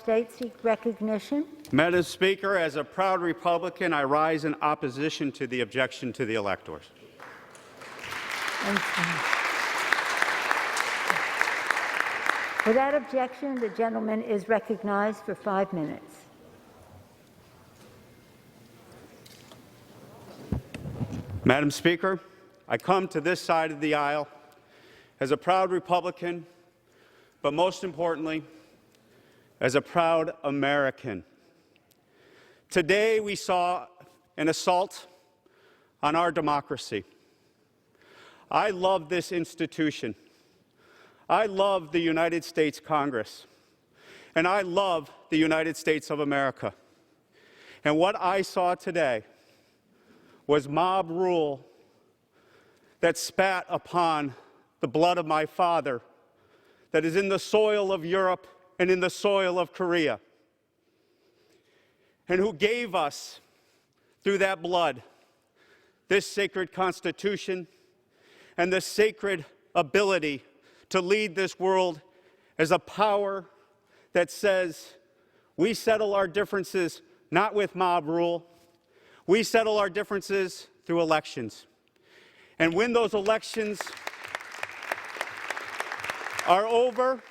state seek recognition. Madam Speaker, as a proud Republican, I rise in opposition to the objection to the electors. Without objection, the gentleman is recognized for 5 minutes. Madam Speaker, I come to this side of the aisle as a proud Republican, but most importantly, as a proud American. Today we saw an assault on our democracy. I love this institution. I love the United States Congress. And I love the United States of America. And what I saw today was mob rule that spat upon the blood of my father, that is in the soil of Europe and in the soil of Korea, and who gave us, through that blood, this sacred Constitution and the sacred ability to lead this world as a power that says we settle our differences not with mob rule, we settle our differences through elections. And when those elections are over,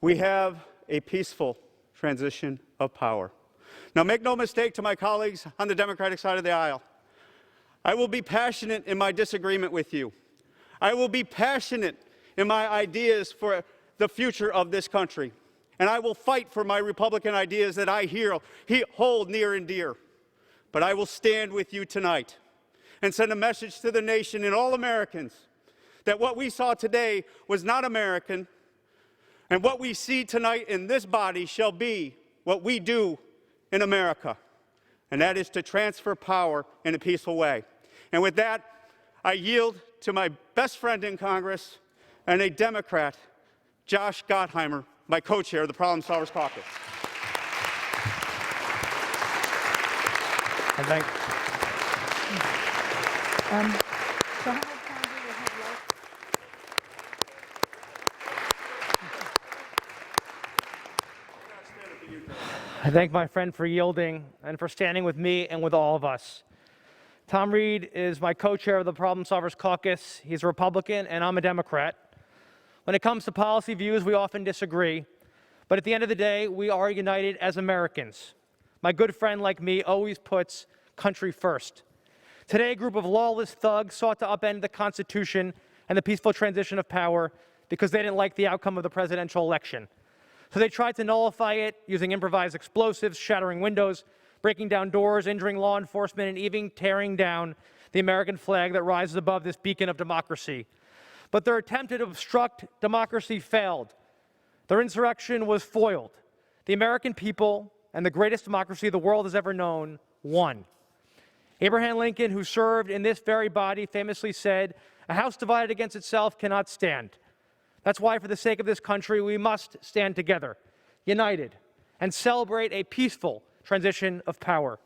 we have a peaceful transition of power. Now, make no mistake to my colleagues on the Democratic side of the aisle, I will be passionate in my disagreement with you. I will be passionate in my ideas for the future of this country. And I will fight for my Republican ideas that I hold near and dear. But I will stand with you tonight and send a message to the nation and all Americans that what we saw today was not American, and what we see tonight in this body shall be what we do in America, and that is to transfer power in a peaceful way. And with that, I yield to my best friend in Congress and a Democrat, Josh Gottheimer, my co-chair of the Problem Solvers Caucus. I thank my friend for yielding and for standing with me and with all of us. Tom Reed is my co-chair of the Problem Solvers Caucus. He's a Republican and I'm a Democrat. When it comes to policy views, we often disagree, but at the end of the day, we are united as Americans. My good friend like me always puts country first. Today, a group of lawless thugs sought to upend the Constitution and the peaceful transition of power because they didn't like the outcome of the presidential election. So they tried to nullify it using improvised explosives, shattering windows, breaking down doors, injuring law enforcement, and even tearing down the American flag that rises above this beacon of democracy. But their attempt to obstruct democracy failed. Their insurrection was foiled. The American people and the greatest democracy the world has ever known won. Abraham Lincoln, who served in this very body, famously said, "A house divided against itself cannot stand." That's why, for the sake of this country, we must stand together, united, and celebrate a peaceful transition of power.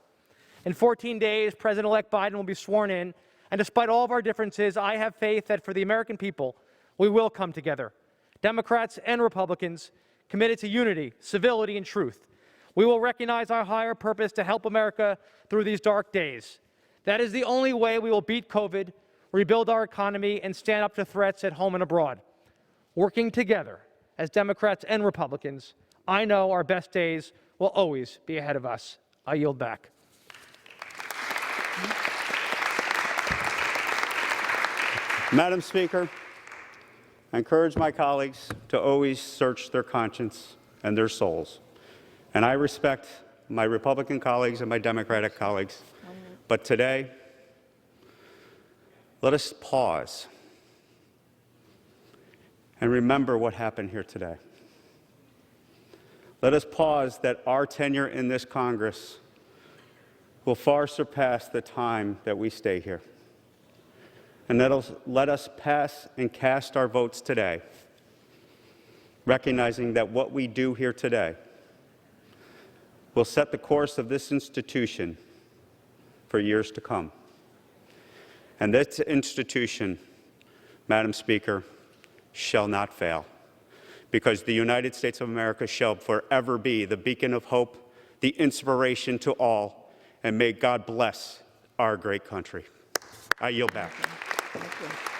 In 14 days, President-elect Biden will be sworn in, and despite all of our differences, I have faith that for the American people, we will come together, Democrats and Republicans, committed to unity, civility, and truth. We will recognize our higher purpose to help America through these dark days. That is the only way we will beat COVID, rebuild our economy, and stand up to threats at home and abroad. Working together as Democrats and Republicans, I know our best days will always be ahead of us. I yield back. Madam Speaker, I encourage my colleagues to always search their conscience and their souls. And I respect my Republican colleagues and my Democratic colleagues. But today, let us pause and remember what happened here today. Let us pause that our tenure in this Congress will far surpass the time that we stay here. And let us pass and cast our votes today, recognizing that what we do here today will set the course of this institution for years to come. And this institution, Madam Speaker, shall not fail, because the United States of America shall forever be the beacon of hope, the inspiration to all, and may God bless our great country. I yield back. Thank you.